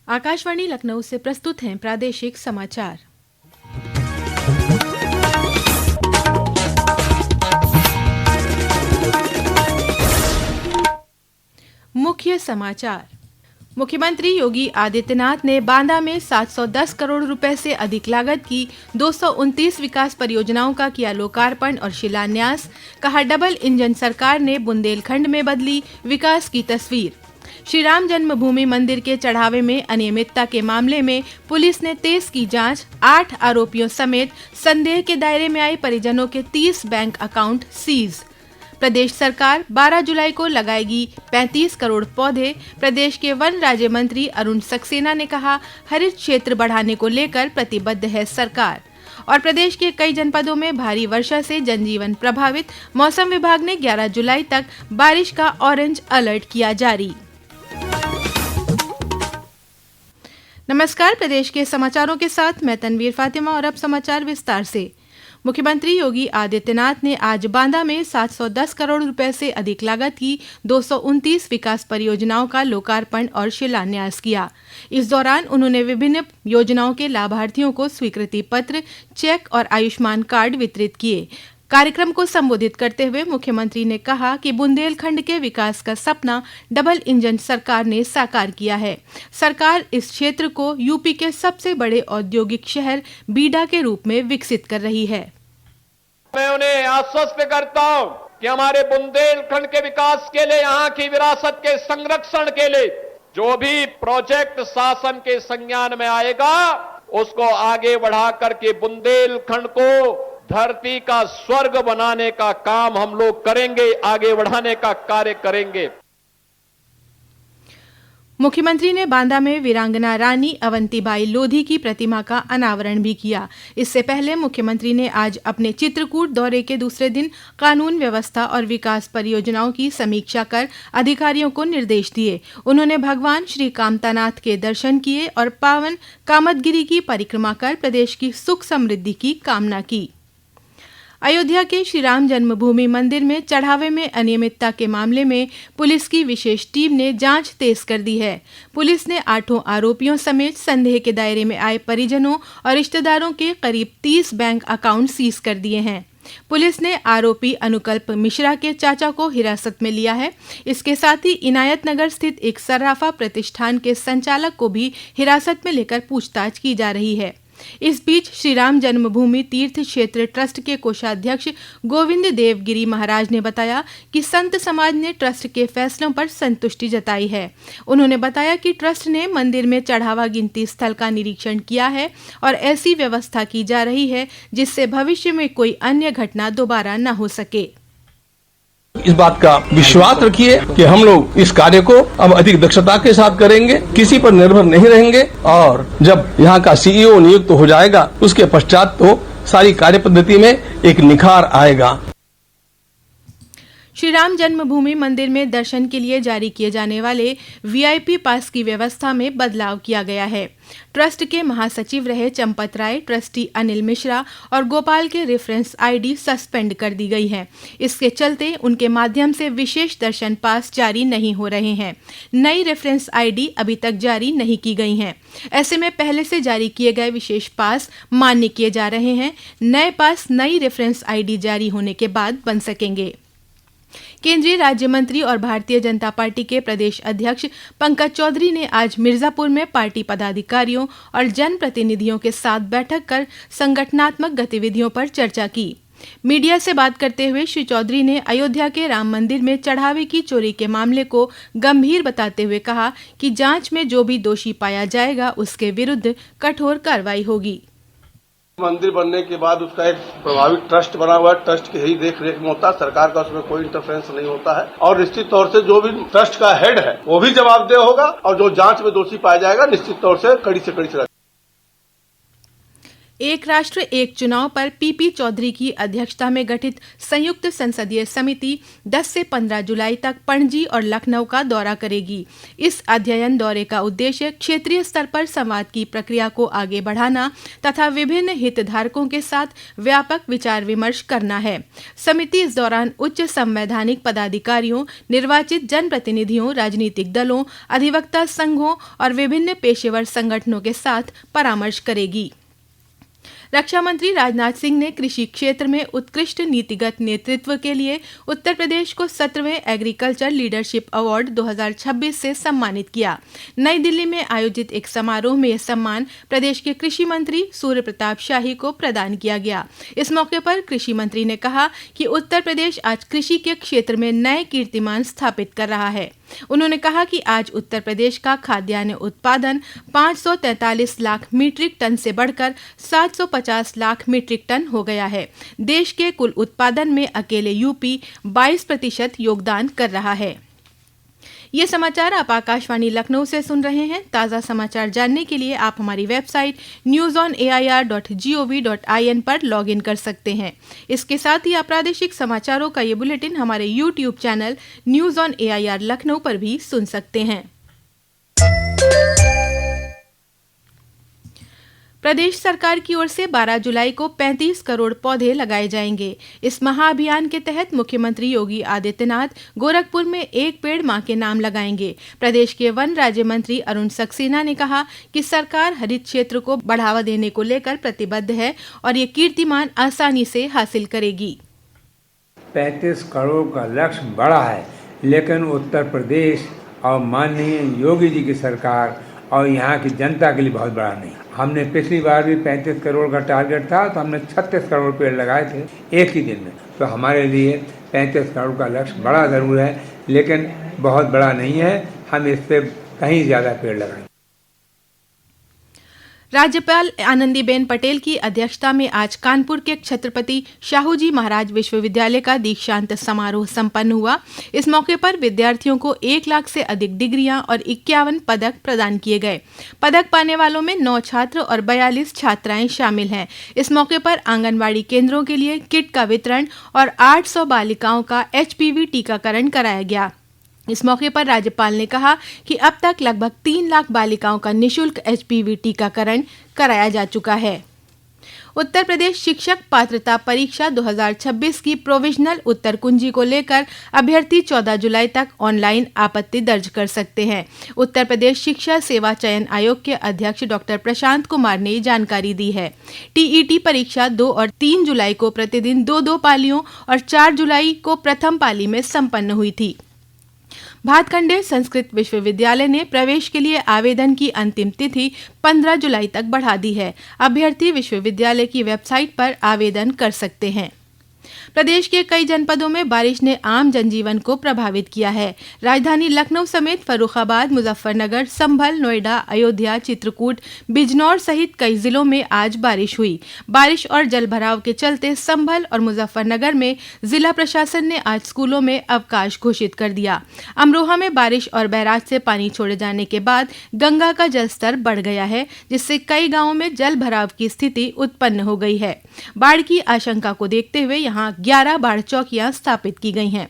आकाशवाणी लखनऊ से प्रस्तुत हैं प्रादेशिक समाचार। मुख्य समाचार। मुख्यमंत्री योगी आदित्यनाथ ने बांदा में 710 करोड़ रुपए से अधिक लागत की 229 विकास परियोजनाओं का किया लोकार्पण और शिलान्यास। कहा, डबल इंजन सरकार ने बुंदेलखंड में बदली विकास की तस्वीर। श्री राम जन्मभूमि मंदिर के चढ़ावे में अनियमितता के मामले में पुलिस ने तेज की जांच। 8 आरोपियों समेत संदेह के दायरे में आए परिजनों के 30 बैंक अकाउंट सीज। प्रदेश सरकार 12 जुलाई को लगाएगी 35 करोड़ पौधे। प्रदेश के वन राज्य मंत्री अरुण सक्सेना ने कहा, हरित क्षेत्र बढ़ाने को लेकर प्रतिबद्ध है सरकार। और प्रदेश के कई जनपदों में भारी वर्षा से जनजीवन प्रभावित। मौसम विभाग ने 11 जुलाई तक बारिश का ऑरेंज अलर्ट किया जारी। नमस्कार, प्रदेश के समाचारों के साथ मैं तनवीर फातिमा और अब समाचार विस्तार से। मुख्यमंत्री योगी आदित्यनाथ ने आज बांदा में 710 करोड़ रुपए से अधिक लागत की 229 विकास परियोजनाओं का लोकार्पण और शिलान्यास किया। इस दौरान उन्होंने विभिन्न योजनाओं के लाभार्थियों को स्वीकृति पत्र, चेक और आयुष्मान कार्ड वितरित किए। कार्यक्रम को संबोधित करते हुए मुख्यमंत्री ने कहा कि बुंदेलखंड के विकास का सपना डबल इंजन सरकार ने साकार किया है। सरकार इस क्षेत्र को यूपी के सबसे बड़े औद्योगिक शहर बीडा के रूप में विकसित कर रही है। मैं उन्हें आश्वस्त करता हूं कि हमारे बुंदेलखंड के विकास के लिए, यहाँ की विरासत के संरक्षण के लिए जो भी प्रोजेक्ट शासन के संज्ञान में आएगा उसको आगे बढ़ा करके बुंदेलखंड को धरती का स्वर्ग बनाने का काम हम लोग करेंगे, आगे बढ़ाने का कार्य करेंगे। मुख्यमंत्री ने बांदा में वीरांगना रानी अवंतीबाई लोधी की प्रतिमा का अनावरण भी किया। इससे पहले मुख्यमंत्री ने आज अपने चित्रकूट दौरे के दूसरे दिन कानून व्यवस्था और विकास परियोजनाओं की समीक्षा कर अधिकारियों को निर्देश दिए। उन्होंने भगवान श्री कामतानाथ के दर्शन किए और पावन कामदगिरी की परिक्रमा कर प्रदेश की सुख समृद्धि की कामना की। अयोध्या के श्री राम जन्मभूमि मंदिर में चढ़ावे में अनियमितता के मामले में पुलिस की विशेष टीम ने जांच तेज कर दी है। पुलिस ने 8 आरोपियों समेत संदेह के दायरे में आए परिजनों और रिश्तेदारों के करीब 30 बैंक अकाउंट सीज कर दिए हैं। पुलिस ने आरोपी अनुकल्प मिश्रा के चाचा को हिरासत में लिया है। इसके साथ ही इनायत नगर स्थित एक सर्राफा प्रतिष्ठान के संचालक को भी हिरासत में लेकर पूछताछ की जा रही है। इस बीच श्री राम जन्मभूमि तीर्थ क्षेत्र ट्रस्ट के कोषाध्यक्ष गोविंद देवगिरी महाराज ने बताया कि संत समाज ने ट्रस्ट के फैसलों पर संतुष्टि जताई है। उन्होंने बताया कि ट्रस्ट ने मंदिर में चढ़ावा गिनती स्थल का निरीक्षण किया है और ऐसी व्यवस्था की जा रही है जिससे भविष्य में कोई अन्य घटना दोबारा न हो सके। इस बात का विश्वास रखिए कि हम लोग इस कार्य को अब अधिक दक्षता के साथ करेंगे, किसी पर निर्भर नहीं रहेंगे और जब यहाँ का सीईओ नियुक्त हो जाएगा उसके पश्चात तो सारी कार्य पद्धति में एक निखार आएगा। श्री राम जन्मभूमि मंदिर में दर्शन के लिए जारी किए जाने वाले वीआईपी पास की व्यवस्था में बदलाव किया गया है। ट्रस्ट के महासचिव रहे चंपत राय, ट्रस्टी अनिल मिश्रा और गोपाल के रेफरेंस आईडी सस्पेंड कर दी गई है। इसके चलते उनके माध्यम से विशेष दर्शन पास जारी नहीं हो रहे हैं। नई रेफरेंस आईडी अभी तक जारी नहीं की गई हैं। ऐसे में पहले से जारी किए गए विशेष पास मान्य किए जा रहे हैं। नए पास नई रेफरेंस आईडी जारी होने के बाद बन सकेंगे। केंद्रीय राज्य मंत्री और भारतीय जनता पार्टी के प्रदेश अध्यक्ष पंकज चौधरी ने आज मिर्जापुर में पार्टी पदाधिकारियों और जनप्रतिनिधियों के साथ बैठक कर संगठनात्मक गतिविधियों पर चर्चा की। मीडिया से बात करते हुए श्री चौधरी ने अयोध्या के राम मंदिर में चढ़ावे की चोरी के मामले को गंभीर बताते हुए कहा कि जांच में जो भी दोषी पाया जाएगा उसके विरुद्ध कठोर कार्रवाई होगी। मंदिर बनने के बाद उसका एक प्रभावित ट्रस्ट बना हुआ है, ट्रस्ट की ही देख रेख में होता है, सरकार का उसमें कोई इंटरफेरेंस नहीं होता है और निश्चित तौर से जो भी ट्रस्ट का हेड है वो भी जवाबदेह होगा और जो जांच में दोषी पाया जाएगा निश्चित तौर से कड़ी से कड़ी सजा। एक राष्ट्र एक चुनाव पर पीपी चौधरी की अध्यक्षता में गठित संयुक्त संसदीय समिति 10 से 15 जुलाई तक पणजी और लखनऊ का दौरा करेगी। इस अध्ययन दौरे का उद्देश्य क्षेत्रीय स्तर पर संवाद की प्रक्रिया को आगे बढ़ाना तथा विभिन्न हितधारकों के साथ व्यापक विचार विमर्श करना है। समिति इस दौरान उच्च संवैधानिक पदाधिकारियों, निर्वाचित जनप्रतिनिधियों, राजनीतिक दलों, अधिवक्ता संघों और विभिन्न पेशेवर संगठनों के साथ परामर्श करेगी। रक्षा मंत्री राजनाथ सिंह ने कृषि क्षेत्र में उत्कृष्ट नीतिगत नेतृत्व के लिए उत्तर प्रदेश को 17वें एग्रीकल्चर लीडरशिप अवार्ड 2026 से सम्मानित किया। नई दिल्ली में आयोजित एक समारोह में यह सम्मान प्रदेश के कृषि मंत्री सूर्य प्रताप शाही को प्रदान किया गया। इस मौके पर कृषि मंत्री ने कहा कि उत्तर प्रदेश आज कृषि के क्षेत्र में नए कीर्तिमान स्थापित कर रहा है। उन्होंने कहा कि आज उत्तर प्रदेश का खाद्यान्न उत्पादन 543 लाख मीट्रिक टन से बढ़कर 750 लाख मीट्रिक टन हो गया है। देश के कुल उत्पादन में अकेले यूपी 22% योगदान कर रहा है। ये समाचार आप आकाशवाणी लखनऊ से सुन रहे हैं। ताज़ा समाचार जानने के लिए आप हमारी वेबसाइट newsonair.gov.in पर लॉगिन कर सकते हैं। इसके साथ ही आप प्रादेशिक समाचारों का ये बुलेटिन हमारे YouTube channel news on AIR Lucknow पर भी सुन सकते हैं। प्रदेश सरकार की ओर से 12 जुलाई को 35 करोड़ पौधे लगाए जाएंगे। इस महाअभियान के तहत मुख्यमंत्री योगी आदित्यनाथ गोरखपुर में एक पेड़ मां के नाम लगाएंगे। प्रदेश के वन राज्य मंत्री अरुण सक्सेना ने कहा कि सरकार हरित क्षेत्र को बढ़ावा देने को लेकर प्रतिबद्ध है और ये कीर्तिमान आसानी से हासिल करेगी। 35 करोड़ का लक्ष्य बड़ा है, लेकिन उत्तर प्रदेश और माननीय योगी जी की सरकार और यहाँ की जनता के लिए बहुत बड़ा नहीं। हमने पिछली बार भी 35 करोड़ का टारगेट था तो हमने 36 करोड़ पेड़ लगाए थे एक ही दिन में। तो हमारे लिए 35 करोड़ का लक्ष्य बड़ा ज़रूर है, लेकिन बहुत बड़ा नहीं है। हम इससे कहीं ज़्यादा पेड़ लगाएंगे। राज्यपाल आनंदीबेन पटेल की अध्यक्षता में आज कानपुर के छत्रपति शाहूजी महाराज विश्वविद्यालय का दीक्षांत समारोह संपन्न हुआ। इस मौके पर विद्यार्थियों को 1 लाख से अधिक डिग्रियां और 51 पदक प्रदान किए गए। पदक पाने वालों में 9 छात्र और 42 छात्राएं शामिल हैं। इस मौके पर आंगनबाड़ी केंद्रों के लिए किट का वितरण और 800 बालिकाओं का HPV टीकाकरण कराया गया। इस मौके पर राज्यपाल ने कहा कि अब तक लगभग 3 लाख बालिकाओं का निःशुल्क HPV टीकाकरण कराया जा चुका है। उत्तर प्रदेश शिक्षक पात्रता परीक्षा 2026 की प्रोविजनल उत्तर कुंजी को लेकर अभ्यर्थी 14 जुलाई तक ऑनलाइन आपत्ति दर्ज कर सकते हैं। उत्तर प्रदेश शिक्षा सेवा चयन आयोग के अध्यक्ष डॉक्टर प्रशांत कुमार ने जानकारी दी है। TET परीक्षा 2 और 3 जुलाई को प्रतिदिन 2-2 पालियों और 4 जुलाई को प्रथम पाली में संपन्न हुई थी। भातखंडे संस्कृत विश्वविद्यालय ने प्रवेश के लिए आवेदन की अंतिम तिथि 15 जुलाई तक बढ़ा दी है। अभ्यर्थी विश्वविद्यालय की वेबसाइट पर आवेदन कर सकते हैं। प्रदेश के कई जनपदों में बारिश ने आम जनजीवन को प्रभावित किया है। राजधानी लखनऊ समेत फर्रुखाबाद, मुजफ्फरनगर, संभल, नोएडा, अयोध्या, चित्रकूट, बिजनौर सहित कई जिलों में आज बारिश हुई। बारिश और जलभराव के चलते संभल और मुजफ्फरनगर में जिला प्रशासन ने आज स्कूलों में अवकाश घोषित कर दिया। अमरोहा में बारिश और बैराज से पानी छोड़े जाने के बाद गंगा का जलस्तर बढ़ गया है, जिससे कई गांवों में जलभराव की स्थिति उत्पन्न हो गई है। बाढ़ की आशंका को देखते हुए यहां 11 बाढ़ चौकियां स्थापित की गई हैं।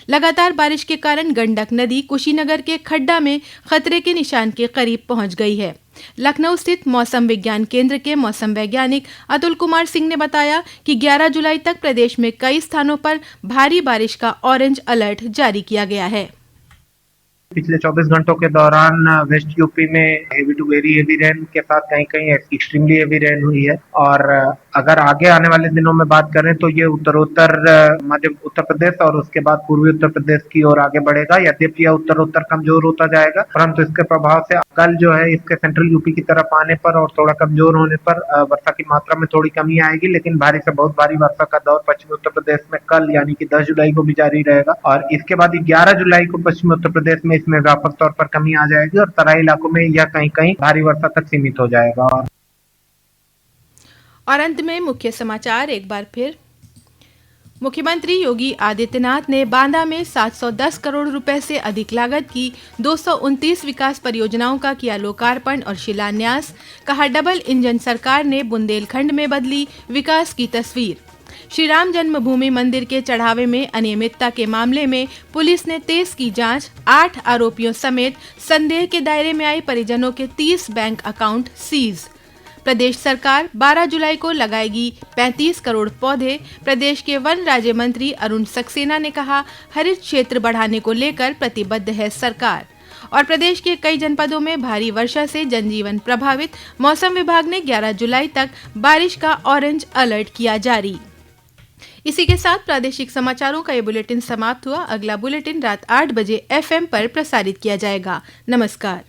लगातार बारिश के कारण गंडक नदी कुशीनगर के खड्डा में खतरे के निशान के करीब पहुंच गई है। लखनऊ स्थित मौसम विज्ञान केंद्र के मौसम वैज्ञानिक अतुल कुमार सिंह ने बताया कि 11 जुलाई तक प्रदेश में कई स्थानों पर भारी बारिश का ऑरेंज अलर्ट जारी किया गया है। पिछले 24 घंटों के दौरान वेस्ट यूपी में heavy to very heavy rain के साथ कहीं कहीं एक्सट्रीमली हेवी रेन हुई है। और अगर आगे आने वाले दिनों में बात करें तो ये उत्तरोत्तर मध्य उत्तर प्रदेश और उसके बाद पूर्वी उत्तर प्रदेश की ओर आगे बढ़ेगा। यद्यपि यह उत्तरोत्तर कमजोर होता जाएगा, परंतु इसके प्रभाव से कल जो है इसके सेंट्रल यूपी की तरफ आने पर और थोड़ा कमजोर होने पर वर्षा की मात्रा में थोड़ी कमी आएगी। लेकिन भारी से बहुत भारी वर्षा का दौर पश्चिमी उत्तर प्रदेश में कल यानी कि 10 जुलाई को भी जारी रहेगा। और इसके बाद 11 जुलाई को पश्चिमी उत्तर प्रदेश में इसमें व्यापक तौर पर कमी आ जाएगी और तराई इलाकों में यह कहीं कहीं भारी वर्षा तक सीमित हो जाएगा। और अंत में मुख्य समाचार एक बार फिर। मुख्यमंत्री योगी आदित्यनाथ ने बांदा में 710 करोड़ रुपए से अधिक लागत की 229 विकास परियोजनाओं का किया लोकार्पण और शिलान्यास। कहा, डबल इंजन सरकार ने बुंदेलखंड में बदली विकास की तस्वीर। श्री राम जन्मभूमि मंदिर के चढ़ावे में अनियमितता के मामले में पुलिस ने तेज की जांच। 8 आरोपियों समेत संदेह के दायरे में आए परिजनों के 30 बैंक अकाउंट सीज। प्रदेश सरकार 12 जुलाई को लगाएगी 35 करोड़ पौधे। प्रदेश के वन राज्य मंत्री अरुण सक्सेना ने कहा, हरित क्षेत्र बढ़ाने को लेकर प्रतिबद्ध है सरकार। और प्रदेश के कई जनपदों में भारी वर्षा से जनजीवन प्रभावित। मौसम विभाग ने 11 जुलाई तक बारिश का ऑरेंज अलर्ट किया जारी। इसी के साथ प्रादेशिक समाचारों का ये बुलेटिन समाप्त हुआ। अगला बुलेटिन रात 8 बजे FM पर प्रसारित किया जाएगा। नमस्कार।